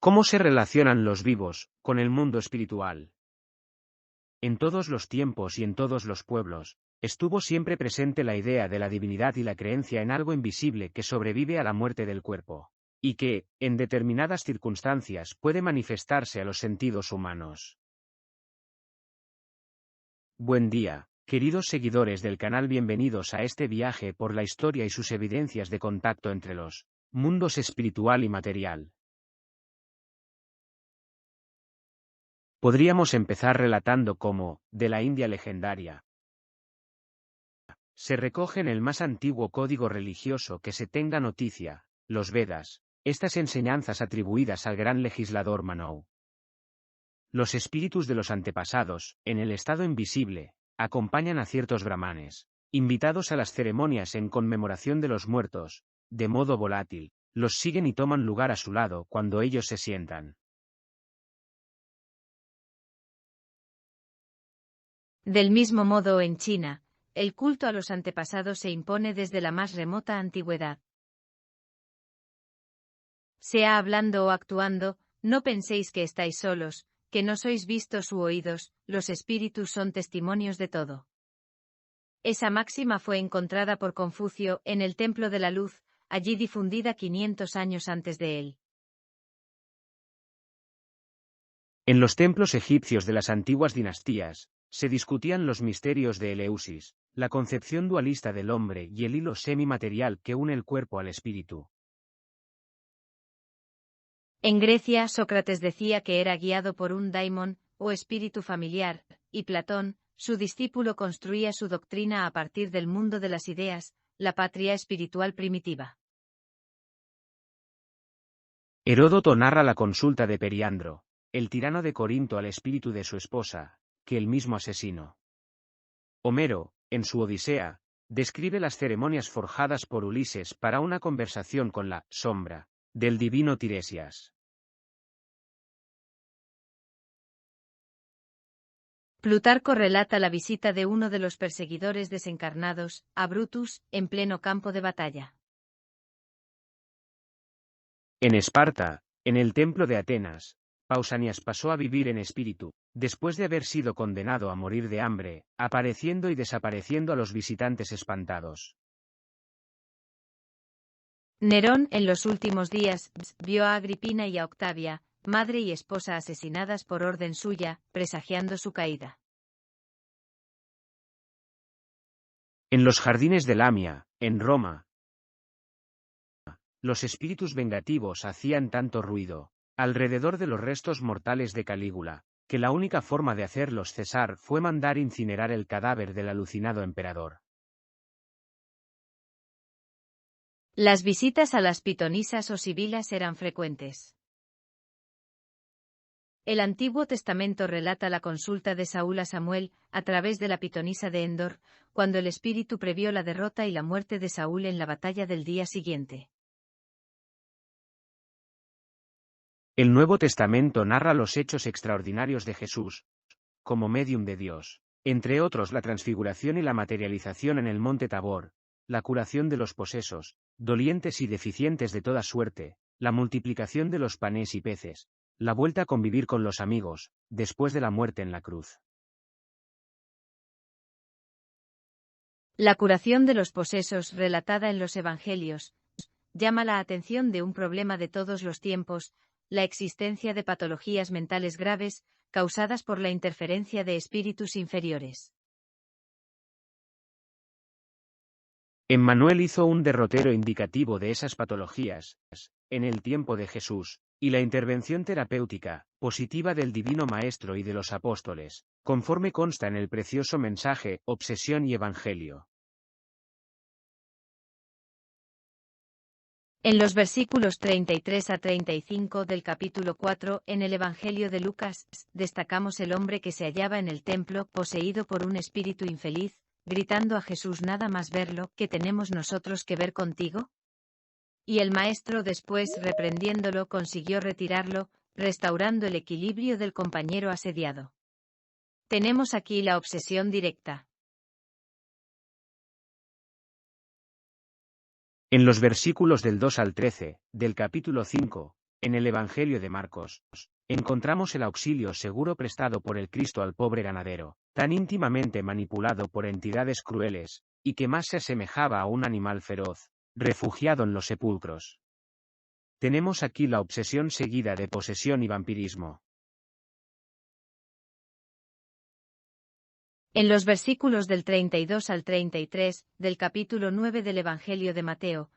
¿Cómo se relacionan los vivos con el mundo espiritual? En todos los tiempos y en todos los pueblos, estuvo siempre presente la idea de la divinidad y la creencia en algo invisible que sobrevive a la muerte del cuerpo, y que, en determinadas circunstancias, puede manifestarse a los sentidos humanos. Buen día, queridos seguidores del canal, bienvenidos a este viaje por la historia y sus evidencias de contacto entre los mundos espiritual y material. Podríamos empezar relatando cómo, de la India legendaria, se recoge en el más antiguo código religioso que se tenga noticia, los Vedas, estas enseñanzas atribuidas al gran legislador Manu. Los espíritus de los antepasados, en el estado invisible, acompañan a ciertos brahmanes, invitados a las ceremonias en conmemoración de los muertos, de modo volátil, los siguen y toman lugar a su lado cuando ellos se sientan. Del mismo modo, en China, el culto a los antepasados se impone desde la más remota antigüedad. Sea hablando o actuando, no penséis que estáis solos, que no sois vistos u oídos, los espíritus son testimonios de todo. Esa máxima fue encontrada por Confucio en el Templo de la Luz, allí difundida 500 años antes de él. En los templos egipcios de las antiguas dinastías, se discutían los misterios de Eleusis, la concepción dualista del hombre y el hilo semimaterial que une el cuerpo al espíritu. En Grecia, Sócrates decía que era guiado por un daimon, o espíritu familiar, y Platón, su discípulo, construía su doctrina a partir del mundo de las ideas, la patria espiritual primitiva. Heródoto narra la consulta de Periandro, el tirano de Corinto, al espíritu de su esposa, que él mismo asesinó. Homero, en su Odisea, describe las ceremonias forjadas por Ulises para una conversación con la sombra del divino Tiresias. Plutarco relata la visita de uno de los perseguidores desencarnados, a Brutus, en pleno campo de batalla. En Esparta, en el templo de Atenas, Pausanias pasó a vivir en espíritu, después de haber sido condenado a morir de hambre, apareciendo y desapareciendo a los visitantes espantados. Nerón, en los últimos días, vio a Agripina y a Octavia, madre y esposa, asesinadas por orden suya, presagiando su caída. En los jardines de Lamia, en Roma, los espíritus vengativos hacían tanto ruido, alrededor de los restos mortales de Calígula, que la única forma de hacerlos cesar fue mandar incinerar el cadáver del alucinado emperador. Las visitas a las pitonisas o sibilas eran frecuentes. El Antiguo Testamento relata la consulta de Saúl a Samuel, a través de la pitonisa de Endor, cuando el espíritu previó la derrota y la muerte de Saúl en la batalla del día siguiente. El Nuevo Testamento narra los hechos extraordinarios de Jesús, como medium de Dios, entre otros la transfiguración y la materialización en el monte Tabor, la curación de los posesos, dolientes y deficientes de toda suerte, la multiplicación de los panes y peces, la vuelta a convivir con los amigos, después de la muerte en la cruz. La curación de los posesos, relatada en los Evangelios, llama la atención de un problema de todos los tiempos, la existencia de patologías mentales graves, causadas por la interferencia de espíritus inferiores. Emmanuel hizo un derrotero indicativo de esas patologías, en el tiempo de Jesús, y la intervención terapéutica, positiva del Divino Maestro y de los apóstoles, conforme consta en el precioso mensaje, Obsesión y Evangelio. En los versículos 33 a 35 del capítulo 4, en el Evangelio de Lucas, destacamos el hombre que se hallaba en el templo, poseído por un espíritu infeliz, gritando a Jesús: «Nada más verlo, ¿qué tenemos nosotros que ver contigo?». Y el maestro, después, reprendiéndolo, consiguió retirarlo, restaurando el equilibrio del compañero asediado. Tenemos aquí la obsesión directa. En los versículos del 2 al 13, del capítulo 5, En el Evangelio de Marcos, encontramos el auxilio seguro prestado por el Cristo al pobre ganadero, tan íntimamente manipulado por entidades crueles, y que más se asemejaba a un animal feroz, refugiado en los sepulcros. Tenemos aquí la obsesión seguida de posesión y vampirismo. En los versículos del 32 al 33, del capítulo 9 del Evangelio de Mateo,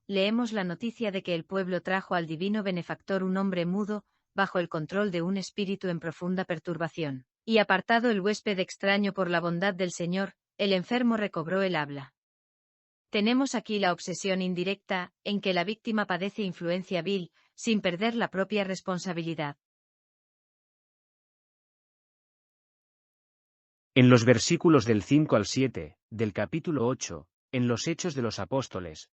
leemos la noticia de que el pueblo trajo al divino benefactor un hombre mudo, bajo el control de un espíritu en profunda perturbación, y apartado el huésped extraño por la bondad del Señor, el enfermo recobró el habla. Tenemos aquí la obsesión indirecta, en que la víctima padece influencia vil, sin perder la propia responsabilidad. En los versículos del 5 al 7, del capítulo 8, en los Hechos de los Apóstoles,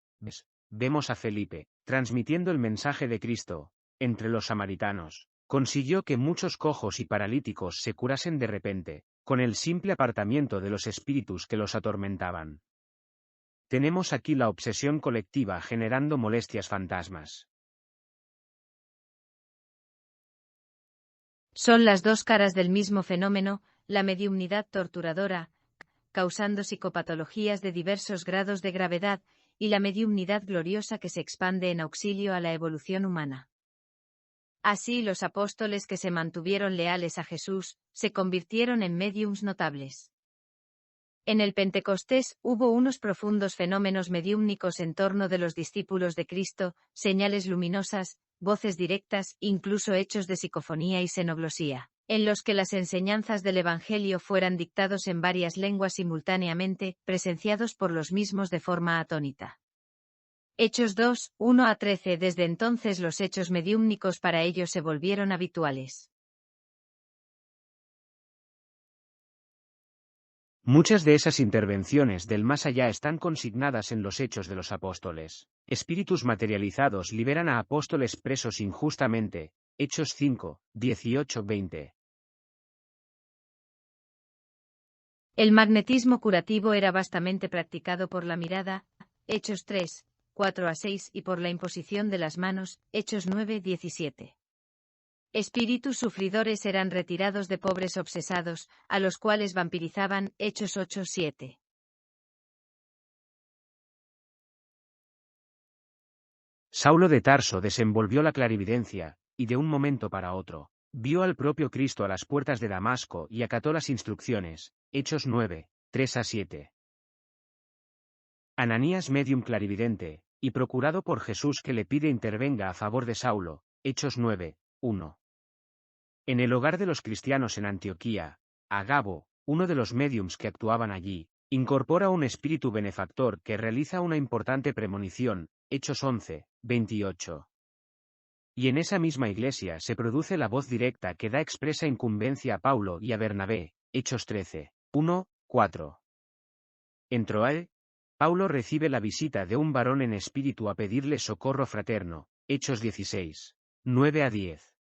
vemos a Felipe, transmitiendo el mensaje de Cristo, entre los samaritanos. Consiguió que muchos cojos y paralíticos se curasen de repente, con el simple apartamiento de los espíritus que los atormentaban. Tenemos aquí la obsesión colectiva generando molestias fantasmas. Son las dos caras del mismo fenómeno, la mediumnidad torturadora, causando psicopatologías de diversos grados de gravedad, y la mediumnidad gloriosa que se expande en auxilio a la evolución humana. Así los apóstoles que se mantuvieron leales a Jesús, se convirtieron en médiums notables. En el Pentecostés hubo unos profundos fenómenos mediúmnicos en torno de los discípulos de Cristo, señales luminosas, voces directas, incluso hechos de psicofonía y xenoglosía, en los que las enseñanzas del Evangelio fueran dictados en varias lenguas simultáneamente, presenciados por los mismos de forma atónita. Hechos 2, 1 a 13. Desde entonces los hechos mediúmnicos para ellos se volvieron habituales. Muchas de esas intervenciones del más allá están consignadas en los Hechos de los Apóstoles. Espíritus materializados liberan a apóstoles presos injustamente. Hechos 5, 18, 20. El magnetismo curativo era vastamente practicado por la mirada. Hechos 3, 4 a 6 y por la imposición de las manos. Hechos 9, 17. Espíritus sufridores eran retirados de pobres obsesados, a los cuales vampirizaban. Hechos 8, 7. Saulo de Tarso desenvolvió la clarividencia, y de un momento para otro, vio al propio Cristo a las puertas de Damasco y acató las instrucciones. Hechos 9, 3 a 7. Ananías, medium clarividente, y procurado por Jesús que le pide intervenga a favor de Saulo. Hechos 9, 1. En el hogar de los cristianos en Antioquía, Agabo, uno de los médiums que actuaban allí, incorpora un espíritu benefactor que realiza una importante premonición. Hechos 11, 28. Y en esa misma iglesia se produce la voz directa que da expresa incumbencia a Paulo y a Bernabé. Hechos 13, 1, 4. En Troade, Paulo recibe la visita de un varón en espíritu a pedirle socorro fraterno. Hechos 16, 9 a 10.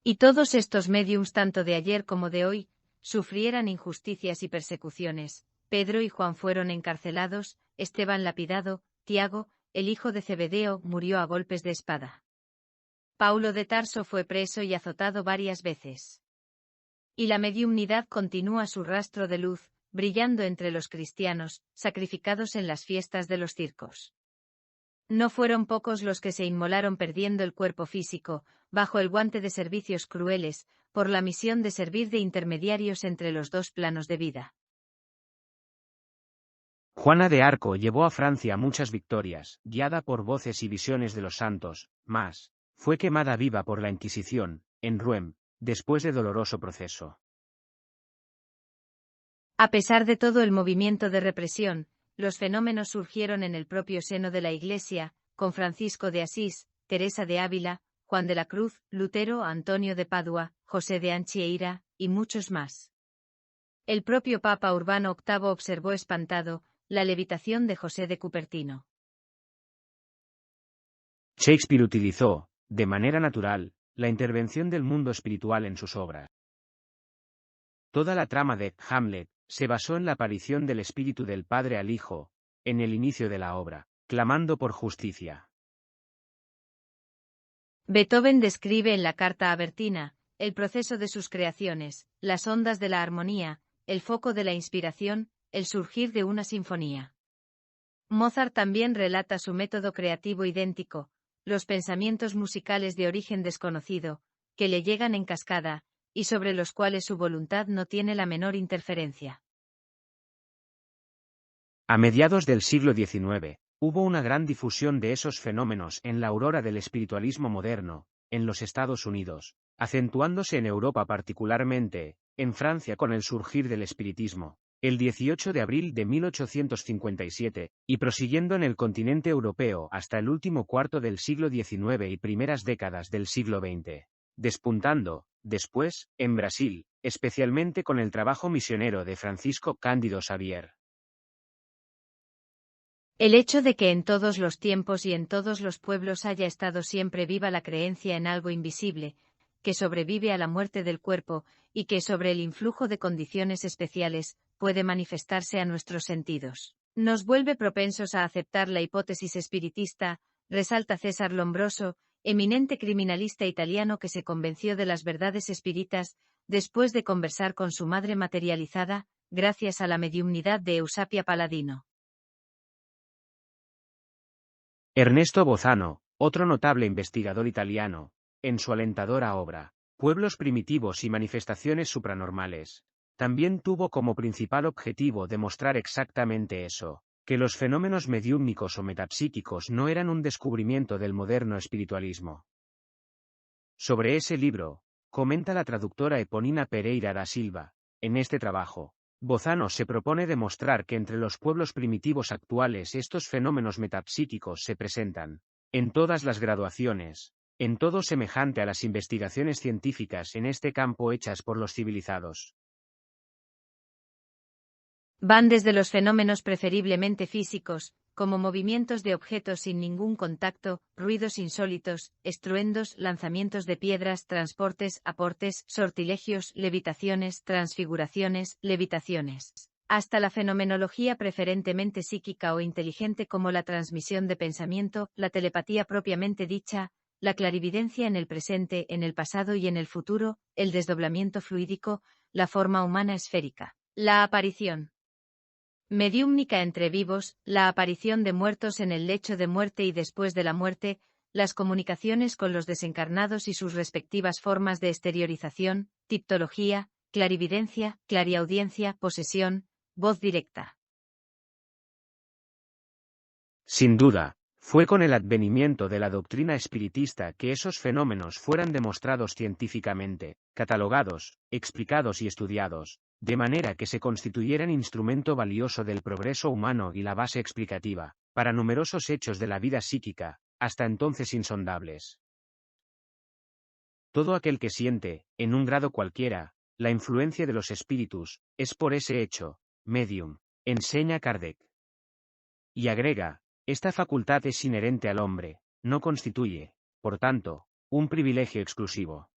Y todos estos médiums tanto de ayer como de hoy, sufrieran injusticias y persecuciones. Pedro y Juan fueron encarcelados, Esteban lapidado, Tiago, el hijo de Zebedeo, murió a golpes de espada. Paulo de Tarso fue preso y azotado varias veces. Y la mediumnidad continúa su rastro de luz, brillando entre los cristianos, sacrificados en las fiestas de los circos. No fueron pocos los que se inmolaron perdiendo el cuerpo físico, bajo el guante de servicios crueles, por la misión de servir de intermediarios entre los dos planos de vida. Juana de Arco llevó a Francia muchas victorias, guiada por voces y visiones de los santos, mas fue quemada viva por la Inquisición, en Rouen, después de doloroso proceso. A pesar de todo el movimiento de represión, los fenómenos surgieron en el propio seno de la Iglesia, con Francisco de Asís, Teresa de Ávila, Juan de la Cruz, Lutero, Antonio de Padua, José de Anchieta, y muchos más. El propio Papa Urbano VIII observó espantado la levitación de José de Cupertino. Shakespeare utilizó, de manera natural, la intervención del mundo espiritual en sus obras. Toda la trama de Hamlet se basó en la aparición del espíritu del padre al hijo, en el inicio de la obra, clamando por justicia. Beethoven describe en la Carta a Bertina el proceso de sus creaciones, las ondas de la armonía, el foco de la inspiración, el surgir de una sinfonía. Mozart también relata su método creativo idéntico, los pensamientos musicales de origen desconocido, que le llegan en cascada, y sobre los cuales su voluntad no tiene la menor interferencia. A mediados del siglo XIX, hubo una gran difusión de esos fenómenos en la aurora del espiritualismo moderno, en los Estados Unidos, acentuándose en Europa particularmente, en Francia con el surgir del espiritismo, el 18 de abril de 1857, y prosiguiendo en el continente europeo hasta el último cuarto del siglo XIX y primeras décadas del siglo XX, despuntando, después, en Brasil, especialmente con el trabajo misionero de Francisco Cándido Xavier. El hecho de que en todos los tiempos y en todos los pueblos haya estado siempre viva la creencia en algo invisible, que sobrevive a la muerte del cuerpo, y que sobre el influjo de condiciones especiales, puede manifestarse a nuestros sentidos, nos vuelve propensos a aceptar la hipótesis espiritista, resalta César Lombroso, eminente criminalista italiano que se convenció de las verdades espíritas, después de conversar con su madre materializada, gracias a la mediumnidad de Eusapia Paladino. Ernesto Bozano, otro notable investigador italiano, en su alentadora obra, Pueblos primitivos y manifestaciones supranormales, también tuvo como principal objetivo demostrar exactamente eso, que los fenómenos mediúmnicos o metapsíquicos no eran un descubrimiento del moderno espiritualismo. Sobre ese libro, comenta la traductora Eponina Pereira da Silva, en este trabajo, Bozano se propone demostrar que entre los pueblos primitivos actuales estos fenómenos metapsíquicos se presentan, en todas las graduaciones, en todo semejante a las investigaciones científicas en este campo hechas por los civilizados. Van desde los fenómenos preferiblemente físicos, como movimientos de objetos sin ningún contacto, ruidos insólitos, estruendos, lanzamientos de piedras, transportes, aportes, sortilegios, levitaciones, transfiguraciones, levitaciones, hasta la fenomenología preferentemente psíquica o inteligente como la transmisión de pensamiento, la telepatía propiamente dicha, la clarividencia en el presente, en el pasado y en el futuro, el desdoblamiento fluídico, la forma humana esférica, la aparición mediúmnica entre vivos, la aparición de muertos en el lecho de muerte y después de la muerte, las comunicaciones con los desencarnados y sus respectivas formas de exteriorización, tiptología, clarividencia, clariaudiencia, posesión, voz directa. Sin duda, fue con el advenimiento de la doctrina espiritista que esos fenómenos fueran demostrados científicamente, catalogados, explicados y estudiados, de manera que se constituyeran instrumento valioso del progreso humano y la base explicativa, para numerosos hechos de la vida psíquica, hasta entonces insondables. Todo aquel que siente, en un grado cualquiera, la influencia de los espíritus, es por ese hecho, medium, enseña Kardec. Y agrega, esta facultad es inherente al hombre, no constituye, por tanto, un privilegio exclusivo.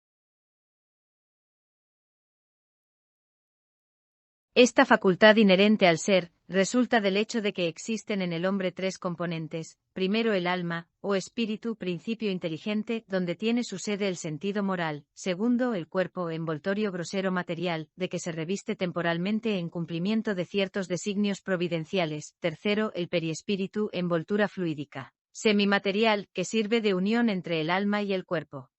Esta facultad inherente al ser, resulta del hecho de que existen en el hombre tres componentes: primero el alma, o espíritu, principio inteligente, donde tiene su sede el sentido moral; segundo el cuerpo, envoltorio grosero material, de que se reviste temporalmente en cumplimiento de ciertos designios providenciales; tercero el periespíritu, envoltura fluídica, semimaterial, que sirve de unión entre el alma y el cuerpo.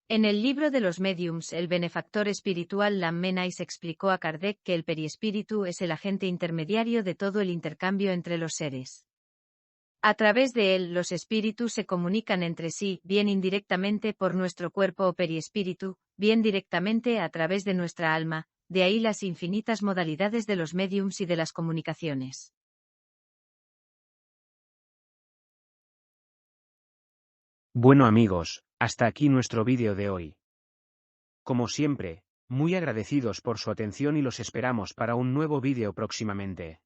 En el libro de los médiums, el benefactor espiritual Lammenais explicó a Kardec que el periespíritu es el agente intermediario de todo el intercambio entre los seres. A través de él, los espíritus se comunican entre sí, bien indirectamente por nuestro cuerpo o periespíritu, bien directamente a través de nuestra alma, de ahí las infinitas modalidades de los médiums y de las comunicaciones. Bueno amigos, hasta aquí nuestro vídeo de hoy. Como siempre, muy agradecidos por su atención y los esperamos para un nuevo vídeo próximamente.